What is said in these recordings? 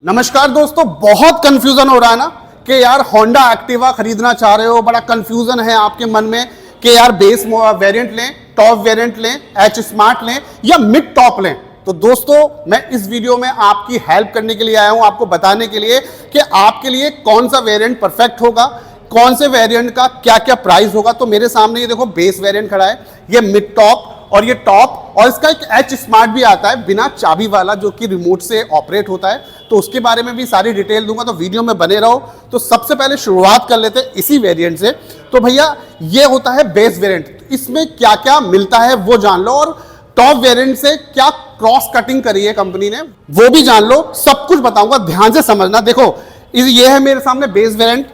नमस्कार दोस्तों, बहुत कंफ्यूजन हो रहा है ना कि यार होंडा एक्टिवा खरीदना चाह रहे हो। बड़ा कंफ्यूजन है आपके मन में कि यार बेस वेरिएंट लें, टॉप वेरिएंट लें, एच स्मार्ट लें या मिड टॉप लें। तो दोस्तों, मैं इस वीडियो में आपकी हेल्प करने के लिए आया हूं, आपको बताने के लिए कि आपके लिए कौन सा वेरिएंट परफेक्ट होगा, कौन से वेरिएंट का क्या क्या प्राइस होगा। तो मेरे सामने ये देखो बेस वेरिएंट खड़ा है, ये मिड टॉप और ये टॉप, और इसका एक एच स्मार्ट भी आता है बिना चाबी वाला, जो कि रिमोट से ऑपरेट होता है। तो उसके बारे में भी सारी डिटेल दूंगा, तो वीडियो में बने रहो। तो सबसे पहले शुरुआत कर लेते हैं इसी वेरिएंट से। तो भैया ये होता है बेस वेरिएंट, इसमें क्या क्या मिलता है वो जान लो, और टॉप वेरिएंट से क्या क्रॉस कटिंग करी है कंपनी ने वो भी जान लो। सब कुछ बताऊंगा, ध्यान से समझना। देखो ये है मेरे सामने बेस वेरिएंट।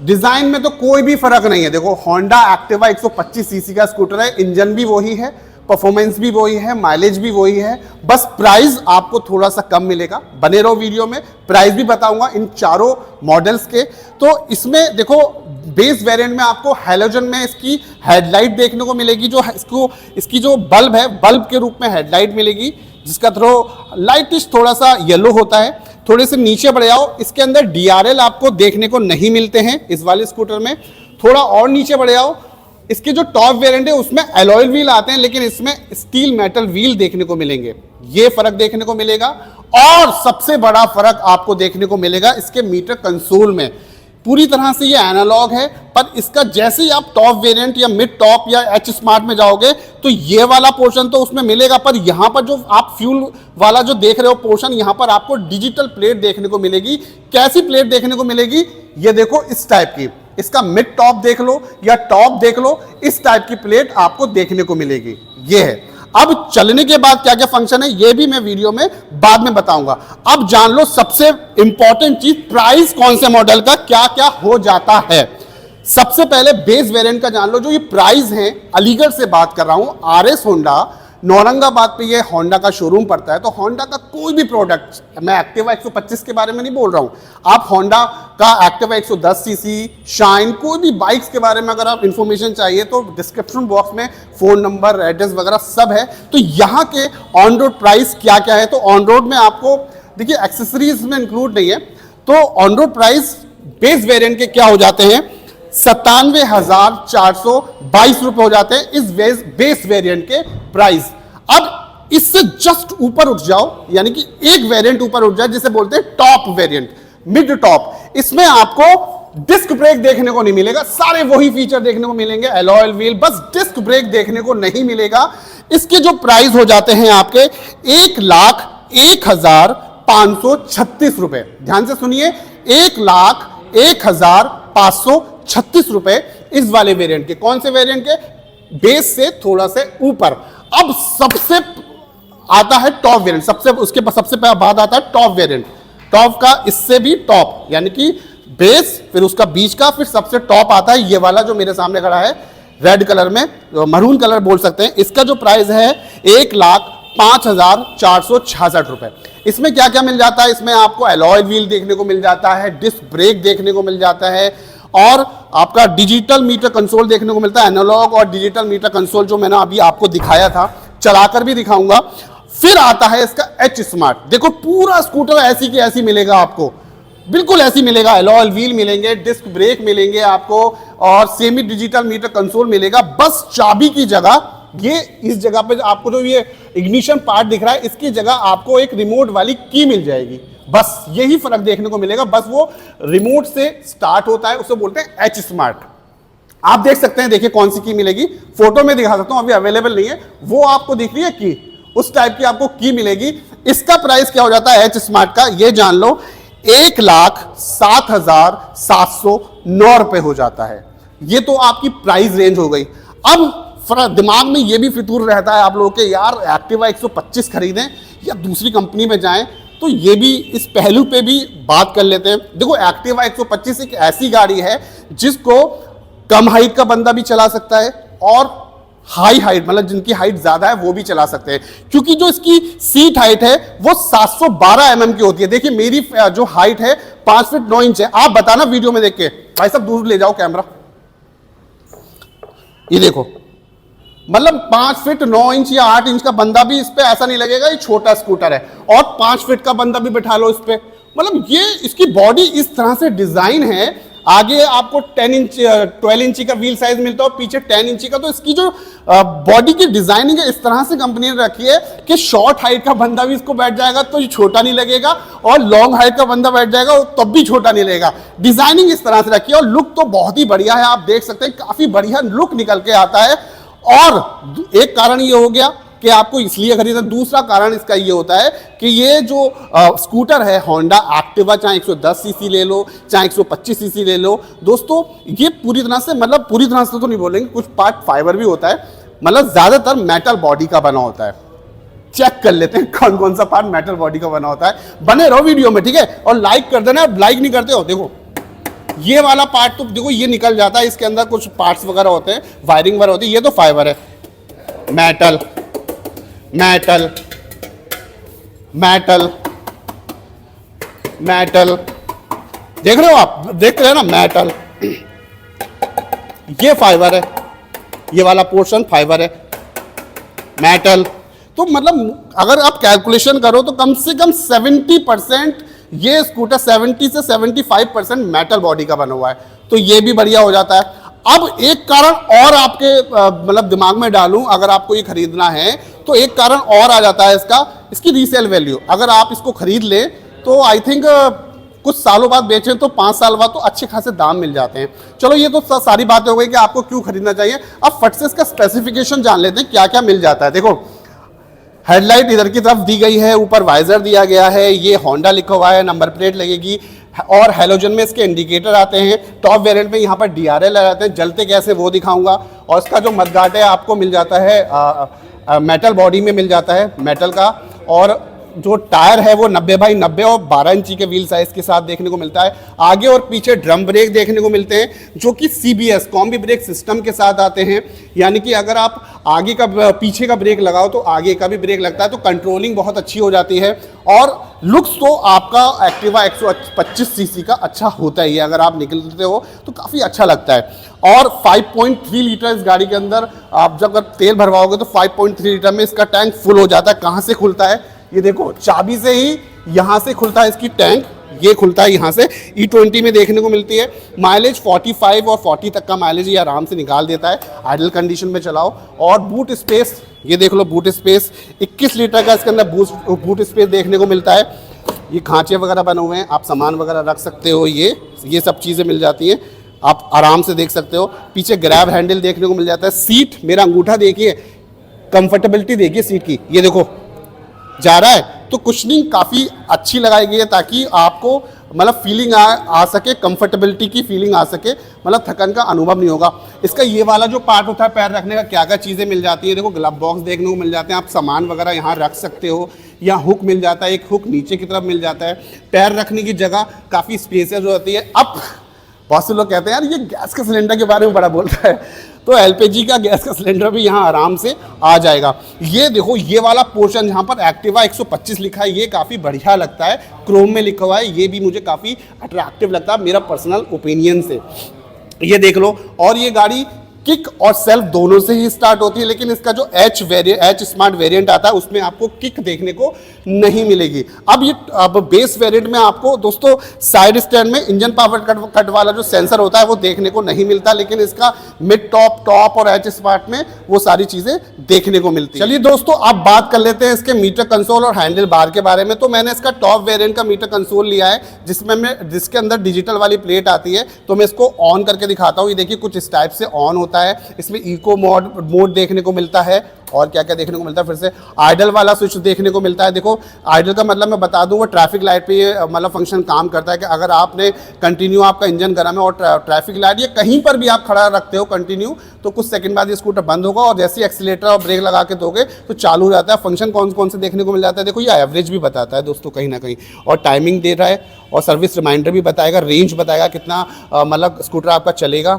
डिजाइन में तो कोई भी फर्क नहीं है। देखो होंडा एक्टिवा 125 सीसी का स्कूटर है, इंजन भी वही है, परफॉर्मेंस भी वही है, माइलेज भी वही है, बस प्राइस आपको थोड़ा सा कम मिलेगा। बने रहो वीडियो में, प्राइस भी बताऊंगा इन चारों मॉडल्स के। तो इसमें देखो बेस वेरिएंट में आपको हैलोजन में इसकी हेडलाइट देखने को मिलेगी, जो इसकी जो बल्ब है, बल्ब के रूप में हेडलाइट मिलेगी, जिसका थ्रो लाइटिश थोड़ा सा येलो होता है। थोड़े से नीचे बढ़ जाओ, इसके अंदर डीआरएल आपको देखने को नहीं मिलते हैं इस वाले स्कूटर में। थोड़ा और नीचे बढ़ जाओ, इसके जो टॉप वेरिएंट है उसमें एलॉय व्हील आते हैं, लेकिन इसमें स्टील मेटल व्हील देखने को मिलेंगे। ये फर्क देखने को मिलेगा। और सबसे बड़ा फर्क आपको देखने को मिलेगा इसके मीटर कंसोल में। पूरी तरह से ये एनालॉग है, पर इसका जैसे ही आप टॉप वेरिएंट या मिड टॉप या एच स्मार्ट में जाओगे तो ये वाला पोर्शन तो उसमें मिलेगा, पर यहां पर जो आप फ्यूल वाला जो देख रहे हो पोर्शन, यहां पर आपको डिजिटल प्लेट देखने को मिलेगी। कैसी प्लेट देखने को मिलेगी? ये देखो इस टाइप की। इसका मिड टॉप देख लो या टॉप देख लो, इस टाइप की प्लेट आपको देखने को मिलेगी। ये है। अब चलने के बाद क्या क्या फंक्शन है ये भी मैं वीडियो में बाद में बताऊंगा। अब जान लो सबसे इंपॉर्टेंट चीज, प्राइस कौन से मॉडल का क्या क्या हो जाता है। सबसे पहले बेस वेरिएंट का जान लो। जो ये प्राइस है, अलीगढ़ से बात कर रहा हूं, आरएस होंडा औरंगाबाद पे ये होंडा का शोरूम पड़ता है। तो होंडा का कोई भी प्रोडक्ट, मैं एक्टिवा 125 के बारे में नहीं बोल रहा हूं, आप होंडा का एक्टिवा 110 सीसी, शाइन, कोई भी बाइक्स के बारे में अगर आप इंफॉर्मेशन चाहिए तो डिस्क्रिप्शन बॉक्स में फोन नंबर, एड्रेस वगैरह सब है। तो यहाँ के ऑन रोड प्राइस क्या क्या है, तो ऑन रोड में आपको देखिए एक्सेसरीज में इंक्लूड नहीं है। तो on road price base variant के क्या हो जाते हैं, 97,422 रुपए हो जाते हैं इस बेस वेरिएंट के प्राइस। अब इससे जस्ट ऊपर उठ जाओ, यानी कि एक वेरिएंट ऊपर उठ जाए, जिसे बोलते हैं टॉप वेरिएंट, मिड टॉप। इसमें आपको डिस्क ब्रेक देखने को नहीं मिलेगा, सारे वही फीचर देखने को मिलेंगे, एलॉय व्हील, बस डिस्क ब्रेक देखने को नहीं मिलेगा। इसके जो प्राइस हो जाते हैं आपके 1,01,536 रुपए। ध्यान से सुनिए, 1,01,536 रुपए इस वाले वेरिएंट के। कौन से वेरिएंट के? बेस से थोड़ा से ऊपर। अब सबसे आता है टॉप वेरिएंट, सबसे बाद आता है टॉप वेरिएंट। टॉप का इससे भी टॉप, यानी कि बेस, फिर उसका बीच का, फिर सबसे टॉप आता है ये वाला जो मेरे सामने खड़ा है रेड कलर में, मरून कलर बोल सकते हैं। इसका जो प्राइस है 1,05,466 रुपए। इसमें क्या क्या मिल जाता है? इसमें आपको एलॉय व्हील देखने को मिल जाता है, डिस्क ब्रेक देखने को मिल जाता है, और आपका डिजिटल मीटर कंसोल देखने को मिलता है। एनालॉग और डिजिटल मीटर कंसोल जो मैंने अभी आपको दिखाया था, चलाकर भी दिखाऊंगा। फिर आता है इसका एच स्मार्ट। देखो पूरा स्कूटर ऐसी की ऐसी मिलेगा आपको, बिल्कुल ऐसी मिलेगा। एलॉय व्हील मिलेंगे, डिस्क ब्रेक मिलेंगे आपको, और सेमी डिजिटल मीटर कंसोल मिलेगा। बस चाबी की जगह, ये इस जगह पे आपको जो ये इग्निशन पार्ट दिख रहा है, इसकी जगह आपको एक रिमोट वाली की मिल जाएगी। बस यही फर्क देखने को मिलेगा। बस वो रिमोट से स्टार्ट होता है, उसे बोलते हैं एच स्मार्ट। आप देख सकते हैं, देखिए कौन सी की मिलेगी, फोटो में दिखा सकता हूं, अभी अवेलेबल नहीं है। वो आपको दिख रही है की, उस टाइप की आपको की मिलेगी। इसका प्राइस क्या हो जाता है एच स्मार्ट का, ये जान लो, 1,07,709 रुपए हो जाता है। ये तो आपकी प्राइस रेंज हो गई। अब दिमाग में ये भी फितूर रहता है आप लोगों के, यार एक्टिवा 125 खरीदें या दूसरी कंपनी में जाएं। तो ये भी, इस पहलू पे भी बात कर लेते हैं। देखो एक्टिवा 125 एक ऐसी गाड़ी है जिसको कम हाइट का बंदा भी चला सकता है, और हाई हाइट, मतलब जिनकी हाइट ज्यादा है वो भी चला सकते हैं, क्योंकि जो इसकी सीट हाइट है वो 712 mm की होती है। देखिए मेरी जो हाइट है 5 फीट 9 इंच है। आप बताना वीडियो में देख के, भाई साहब दूर ले जाओ कैमरा, ये देखो, मतलब 5 फीट 9 इंच या 8 इंच का बंदा भी इस पे ऐसा नहीं लगेगा ये छोटा स्कूटर है, और 5 फीट का बंदा भी बैठा लो इस पे मतलब ये इसकी बॉडी इस तरह से डिजाइन है, आगे आपको 12 इंची का व्हील साइज मिलता है और पीछे 10 इंची का। तो इसकी जो बॉडी की डिजाइनिंग है इस तरह से कंपनी ने रखी है कि शॉर्ट हाइट का बंदा भी इसको बैठ जाएगा तो ये छोटा नहीं लगेगा, और लॉन्ग हाइट का बंदा बैठ जाएगा तब भी छोटा नहीं लगेगा। डिजाइनिंग इस तरह से रखी है और लुक तो बहुत ही बढ़िया है, आप देख सकते हैं काफी बढ़िया लुक निकल के आता है। और एक कारण ये हो गया कि आपको इसलिए खरीदना, दूसरा कारण इसका ये होता है कि ये जो स्कूटर है होंडा एक्टिवा, चाहे 110 सीसी ले लो चाहे 125 सीसी ले लो दोस्तों, ये पूरी तरह से, मतलब पूरी तरह से तो नहीं बोलेंगे, कुछ पार्ट फाइबर भी होता है, मतलब ज्यादातर मेटल बॉडी का बना होता है। चेक कर लेते हैं कौन कौन सा पार्ट मेटल बॉडी का बना होता है। बने रहो वीडियो में, ठीक है, और लाइक कर देना। लाइक नहीं करते हो, देखो ये वाला पार्ट तो देखो ये निकल जाता है, इसके अंदर कुछ पार्ट्स वगैरह होते हैं, वायरिंग वगैरह होती है, ये तो फाइबर है। मेटल मेटल मेटल मेटल, देख रहे हो आप, देख रहे हैं ना, मेटल, ये फाइबर है, ये वाला पोर्शन फाइबर है, मेटल। तो मतलब अगर आप कैलकुलेशन करो तो कम से कम 70% ये स्कूटर 70 से 75% मेटल बॉडी का बना हुआ है, तो ये भी बढ़िया हो जाता है। अब एक कारण और आपके मतलब दिमाग में डालूं, अगर आपको ये खरीदना है तो एक कारण और आ जाता है इसकी रीसेल वैल्यू। अगर आप इसको खरीद लें तो आई थिंक कुछ सालों बाद बेचें तो 5 साल बाद तो अच्छे खासे दाम मिल जाते हैं। चलो ये तो सारी बातें हो गई कि आपको क्यों खरीदना चाहिए। अब फट से इसका स्पेसिफिकेशन जान लेते हैं क्या क्या मिल जाता है। देखो हेडलाइट इधर की तरफ दी गई है, ऊपर वाइजर दिया गया है, ये होंडा लिखा हुआ है, नंबर प्लेट लगेगी, और हेलोजन में इसके इंडिकेटर आते हैं। टॉप वेरिएंट में यहाँ पर DRL आ जाते हैं, जलते कैसे वो दिखाऊंगा। और इसका जो मडगार्ड है आपको मिल जाता है मेटल बॉडी में मिल जाता है, मेटल का। और जो टायर है वो 90x90 और 12 इंची के व्हील साइज के साथ देखने को मिलता है। आगे और पीछे ड्रम ब्रेक देखने को मिलते हैं जो कि CBS कॉम्बी ब्रेक सिस्टम के साथ आते हैं, यानी कि अगर आप आगे का पीछे का ब्रेक लगाओ तो आगे का भी ब्रेक लगता है, तो कंट्रोलिंग बहुत अच्छी हो जाती है। और लुक्स तो आपका एक्टिवा 125 सीसी का अच्छा होता ही है, अगर आप निकलते हो तो काफ़ी अच्छा लगता है। और 5.3 लीटर इस गाड़ी के अंदर आप जब तेल भरवाओगे तो 5.3 लीटर में इसका टैंक फुल हो जाता है। कहाँ से खुलता है ये देखो, चाबी से ही यहाँ से खुलता है इसकी टैंक, ये खुलता है यहाँ से। E20 में देखने को मिलती है। माइलेज 45 और 40 तक का माइलेज ये आराम से निकाल देता है, आइडल कंडीशन में चलाओ। और बूट स्पेस ये देख लो, बूट स्पेस 21 लीटर का इसके अंदर बूट स्पेस देखने को मिलता है। ये खांचे वगैरह बने हुए हैं, आप सामान वगैरह रख सकते हो, ये सब चीज़ें मिल जाती हैं, आप आराम से देख सकते हो। पीछे ग्रैब हैंडल देखने को मिल जाता है। सीट, मेरा अंगूठा देखिए, कंफर्टेबिलिटी देखिए सीट की, ये देखो जा रहा है, तो कुशनिंग काफ़ी अच्छी लगाई गई है ताकि आपको मतलब फीलिंग आ सके, कंफर्टेबिलिटी की फीलिंग आ सके, मतलब थकन का अनुभव नहीं होगा। इसका ये वाला जो पार्ट होता है पैर रखने का, क्या क्या चीज़ें मिल जाती है, देखो ग्लव बॉक्स देखने को मिल जाते हैं, आप सामान वगैरह यहाँ रख सकते हो। यहाँ हुक मिल जाता है, एक हुक नीचे की तरफ मिल जाता है, पैर रखने की जगह काफ़ी स्पेसियस होती है। अब बहुत से लोग कहते हैं यार ये गैस के सिलेंडर के बारे में बड़ा बोलता है, तो LPG का गैस का सिलेंडर भी यहाँ आराम से आ जाएगा। ये देखो ये वाला पोर्शन जहाँ पर एक्टिवा 125 लिखा है, ये काफ़ी बढ़िया लगता है, क्रोम में लिखा हुआ है, ये भी मुझे काफ़ी अट्रैक्टिव लगता है मेरा पर्सनल ओपिनियन से। ये देख लो, और ये गाड़ी किक और सेल्फ दोनों से ही स्टार्ट होती है, लेकिन इसका जो H स्मार्ट वेरिएंट आता है उसमें आपको किक देखने को नहीं मिलेगी। अब बेस वेरिएंट में आपको दोस्तों साइड स्टैंड में इंजन पावर कट वाला जो सेंसर होता है वो देखने को नहीं मिलता, लेकिन इसका मिड टॉप और H स्मार्ट में वो सारी चीज़ें देखने को मिलती है। चलिए दोस्तों अब बात कर लेते हैं इसके मीटर कंसोल और हैंडल बार के बारे में। तो मैंने इसका टॉप वेरिएंट का मीटर कंसोल लिया है जिसके अंदर डिजिटल वाली प्लेट आती है, तो मैं इसको ऑन करके दिखाता हूँ। ये देखिए कुछ इस टाइप से ऑन होता है, इसमें इको मोड देखने को मिलता है, और क्या क्या देखने को मिलता है, फिर से आइडल वाला स्विच देखने को मिलता है। देखो आइडल का मतलब मैं बता दूं, वो ट्रैफिक लाइट पे ये मतलब फंक्शन काम करता है कि अगर आपने कंटिन्यू आपका इंजन गर्म है और ट्रैफिक लाइट ये कहीं पर भी आप खड़ा रखते हो कंटिन्यू, तो कुछ सेकंड बाद ये स्कूटर बंद होगा, और जैसे एक्सीलेटर और ब्रेक लगा के दोगे तो चालू हो जाता है। फंक्शन कौन कौन से देखने को मिल जाता है, देखो ये एवरेज भी बताता है दोस्तों कहीं ना कहीं, और टाइमिंग दे रहा है, और सर्विस रिमाइंडर भी बताएगा, रेंज बताएगा कितना मतलब स्कूटर आपका चलेगा,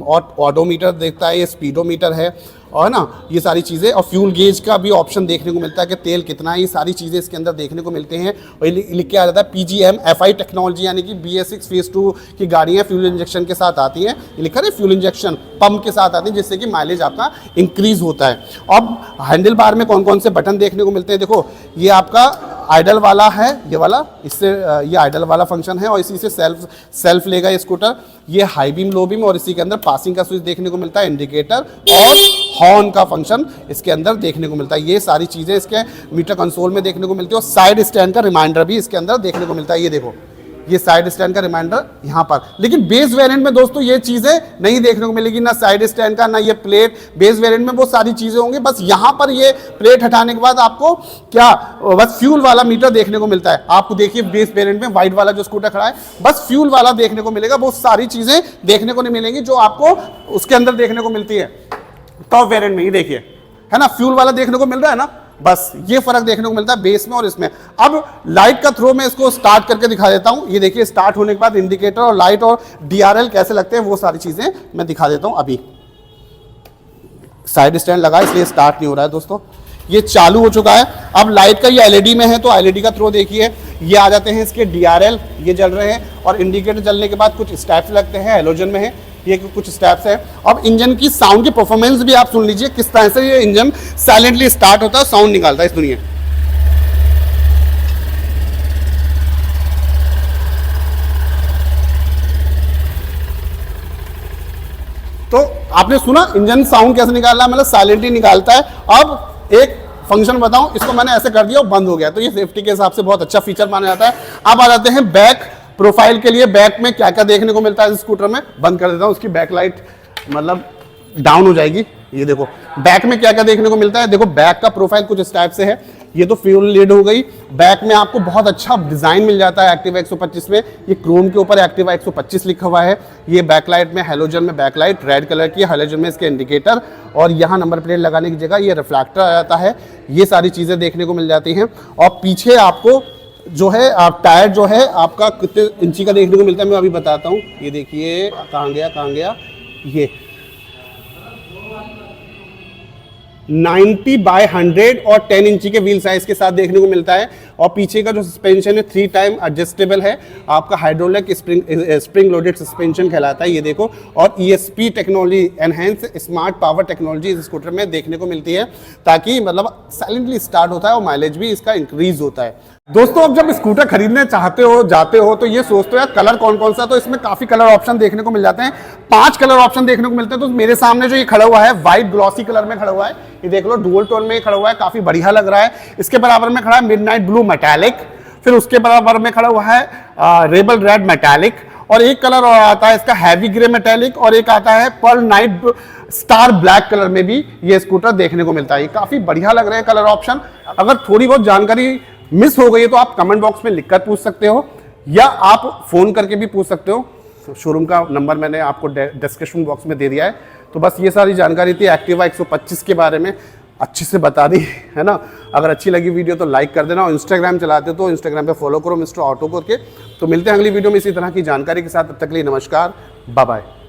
और ऑडोमीटर देखता है, ये स्पीडोमीटर है। और ना ये सारी चीज़ें, और फ्यूल गेज का भी ऑप्शन देखने को मिलता है कि तेल कितना है, ये सारी चीज़ें इसके अंदर देखने को मिलते हैं। और लिख के आ जाता है PGM FI टेक्नोलॉजी, यानी कि BS6 फेज 2 की गाड़ियाँ फ्यूल इंजेक्शन के साथ आती हैं। ये लिखा है फ्यूल इंजेक्शन पंप के साथ आती है, जिससे कि माइलेज आपका इंक्रीज होता है। अब हैंडल बार में कौन कौन से बटन देखने को मिलते हैं, देखो ये आपका आइडल वाला है, ये वाला, इससे ये आइडल वाला फंक्शन है और इसी से सेल्फ लेगा ये स्कूटर। ये हाई बीम लो बीम, और इसी के अंदर पासिंग का स्विच देखने को मिलता है, इंडिकेटर और हॉर्न का फंक्शन इसके अंदर देखने को मिलता है। ये सारी चीज़ें इसके मीटर कंसोल में देखने को मिलती है। और साइड स्टैंड का रिमाइंडर भी इसके अंदर देखने को मिलता है। ये देखो ये साइड स्टैंड का रिमाइंडर यहाँ पर। लेकिन बेस वेरिएंट में दोस्तों ये चीज़ें नहीं देखने को मिलेगी, ना साइड स्टैंड का, ना ये प्लेट। बेस वेरिएंट में वो सारी चीज़ें होंगी, बस यहाँ पर ये प्लेट हटाने के बाद आपको क्या बस फ्यूल वाला मीटर देखने को मिलता है। आपको देखिए बेस वेरिएंट में व्हाइट वाला जो स्कूटर खड़ा है, बस फ्यूल वाला देखने को मिलेगा, वो सारी चीज़ें देखने को नहीं मिलेंगी जो आपको उसके अंदर देखने को मिलती है टॉप वेरिएंट में। ये देखिए है ना, फ्यूल वाला देखने को मिल रहा है ना, बस ये फर्क देखने को मिलता है बेस में और इसमें। अब लाइट का थ्रो मैं इसको स्टार्ट करके दिखा देता हूं। ये देखिए स्टार्ट होने के बाद इंडिकेटर और लाइट और DRL कैसे लगते हैं वो सारी चीजें मैं दिखा देता हूं। अभी साइड स्टैंड लगा इसलिए स्टार्ट नहीं हो रहा है दोस्तों। ये चालू हो चुका है। अब लाइट का ये LED में है तो LED का थ्रो देखिए, ये आ जाते हैं इसके DRL, ये जल रहे हैं। और इंडिकेटर जलने के बाद कुछ स्टेप्स लगते हैं, हेलोजन में है, ये कुछ स्टेप्स है। अब इंजन की साउंड की परफॉर्मेंस भी आप सुन लीजिए, किस तरह से ये इंजन साइलेंटली स्टार्ट होता है, साउंड निकालता है इस दुनिया। तो आपने सुना इंजन साउंड कैसे निकालना है, मतलब साइलेंटली निकालता है। अब एक फंक्शन बताऊं, इसको मैंने ऐसे कर दिया और बंद हो गया, तो ये सेफ्टी के हिसाब से बहुत अच्छा फीचर माना जाता है। अब आ जाते हैं बैक प्रोफाइल के लिए। बैक में क्या क्या देखने को मिलता है इस स्कूटर में, बंद कर देता हूं, उसकी बैक लाइट मतलब डाउन हो जाएगी। ये देखो बैक में क्या क्या देखने को मिलता है। देखो बैक का प्रोफाइल कुछ इस टाइप से है। ये तो फ्यूल लीड हो गई। बैक में आपको बहुत अच्छा डिजाइन मिल जाता है एक्टिवा 125 में। ये क्रोम के ऊपर एक्टिवा 125 लिखा हुआ है। ये बैकलाइट में हेलोजन में बैकलाइट रेड कलर की, हेलोजन में इसके इंडिकेटर, और यहाँ नंबर प्लेट लगाने की जगह ये रिफ्लेक्टर आ जाता है। ये सारी चीज़ें देखने को मिल जाती हैं। और पीछे आपको जो है टायर जो है आपका कितने इंची का देखने को मिलता है मैं अभी बताता हूँ। ये देखिए कहाँ गया, ये 90/100 और 10 इंची के व्हील साइज के साथ देखने को मिलता है। और पीछे का जो सस्पेंशन है 3 टाइम एडजस्टेबल है, आपका हाइड्रोलिक स्प्रिंग लोडेड सस्पेंशन कहलाता है। ये देखो, और ESP technology, enhance smart power technology इस स्कूटर में देखने को मिलती है, ताकि मतलब साइलेंटली स्टार्ट होता है और माइलेज भी इसका इंक्रीज होता है। दोस्तों अब जब स्कूटर खरीदने चाहते हो जाते हो तो ये सोचते हो यार कलर कौन कौन सा, तो इसमें काफी कलर ऑप्शन देखने को मिल जाते हैं। 5 कलर ऑप्शन देखने को मिलते हैं। तो मेरे सामने जो ये खड़ा हुआ है व्हाइट ग्लॉसी कलर में खड़ा हुआ है, ये देख लो डुअल टोन में खड़ा हुआ है, काफी बढ़िया लग रहा है। इसके बराबर में खड़ा है मिडनाइट ब्लू मेटालिक, फिर उसके बराबर में खड़ा हुआ है रेबल रेड मेटालिक, और एक कलर और आता है इसका हैवी ग्रे मेटालिक, और एक आता है pearl night star black colour में भी ये स्कूटर देखने को मिलता है। ये काफी बढ़िया लग रहे हैं कलर ऑप्शन। अगर थोड़ी बहुत जानकारी मिस हो गई है तो आप कमेंट बॉक्स में लिखकर पूछ सकते हो, या आप फोन करके भी पूछ सकते हो। शोरूम का नंबर मैंने आपको डिस्क्रिप्शन बॉक्स में दे दिया है। तो बस ये सारी जानकारी थी एक्टिवा 125 के बारे में, अच्छी से बता दी है ना। अगर अच्छी लगी वीडियो तो लाइक कर देना, और इंस्टाग्राम चलाते हो तो इंस्टाग्राम पे फॉलो करो मिस्टर ऑटो करके। तो मिलते हैं अगली वीडियो में इसी तरह की जानकारी के साथ। तब तक के लिए नमस्कार, बाय बाय।